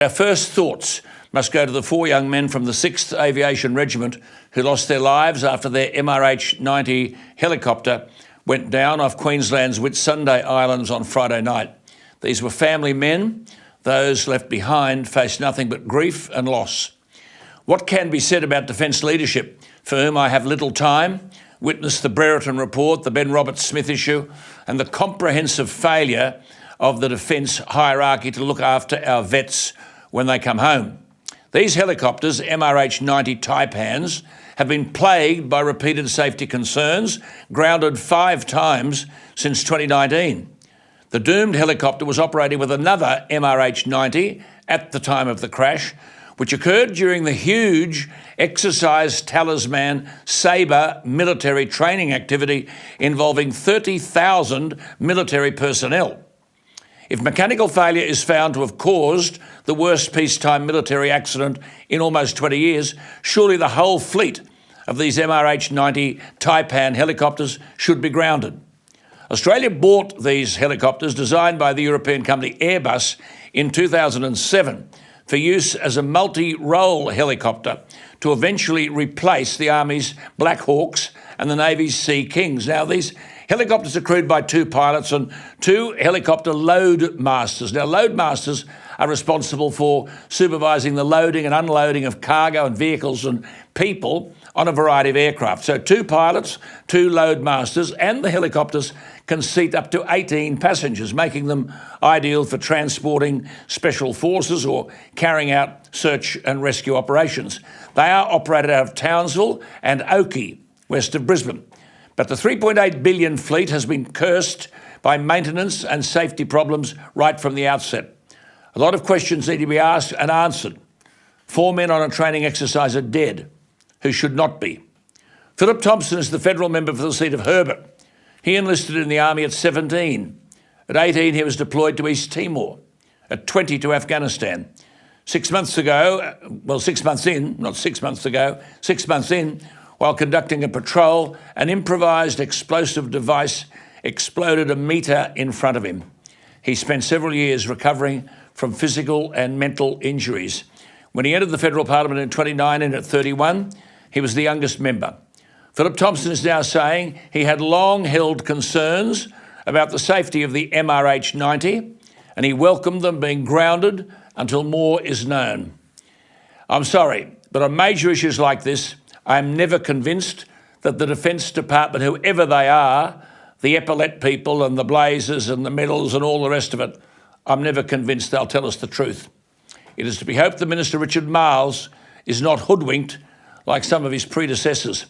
Our first thoughts must go to the 4 young men from the 6th Aviation Regiment who lost their lives after their MRH-90 helicopter went down off Queensland's Whitsunday Islands on Friday night. These were family men. Those left behind faced nothing but grief and loss. What can be said about Defence leadership, for whom I have little time? Witness the Brereton report, the Ben Roberts-Smith issue, and the comprehensive failure of the Defence hierarchy to look after our vets when they come home. These helicopters, MRH-90 Taipans, have been plagued by repeated safety concerns, grounded 5 times since 2019. The doomed helicopter was operating with another MRH-90 at the time of the crash, which occurred during the huge Exercise Talisman Sabre military training activity involving 30,000 military personnel. If mechanical failure is found to have caused the worst peacetime military accident in almost 20 years, surely the whole fleet of these MRH-90 Taipan helicopters should be grounded. Australia bought these helicopters, designed by the European company Airbus in 2007, for use as a multi-role helicopter to eventually replace the Army's Black Hawks and the Navy's Sea Kings. Now, these helicopters are crewed by 2 pilots and 2 helicopter load masters. Now, load masters are responsible for supervising the loading and unloading of cargo and vehicles and people on a variety of aircraft. So 2 pilots, 2 load masters, and the helicopters can seat up to 18 passengers, making them ideal for transporting special forces or carrying out search and rescue operations. They are operated out of Townsville and Oakey, west of Brisbane. But the $3.8 billion fleet has been cursed by maintenance and safety problems right from the outset. A lot of questions need to be asked and answered. 4 men on a training exercise are dead, who should not be. Philip Thompson is the federal member for the seat of Herbert. He enlisted in the Army at 17. At 18, he was deployed to East Timor. At 20, to Afghanistan. 6 months ago, 6 months in, not 6 months ago, 6 months in, while conducting a patrol, an improvised explosive device exploded a metre in front of him. He spent several years recovering from physical and mental injuries. When he entered the federal parliament in 2019 at 31, he was the youngest member. Philip Thompson is now saying he had long held concerns about the safety of the MRH-90, and he welcomed them being grounded until more is known. I'm sorry, but on major issues like this, I am never convinced that the Defence Department, whoever they are, the epaulette people and the blazers and the medals and all the rest of it, I'm never convinced they'll tell us the truth. It is to be hoped that Minister Richard Marles is not hoodwinked like some of his predecessors.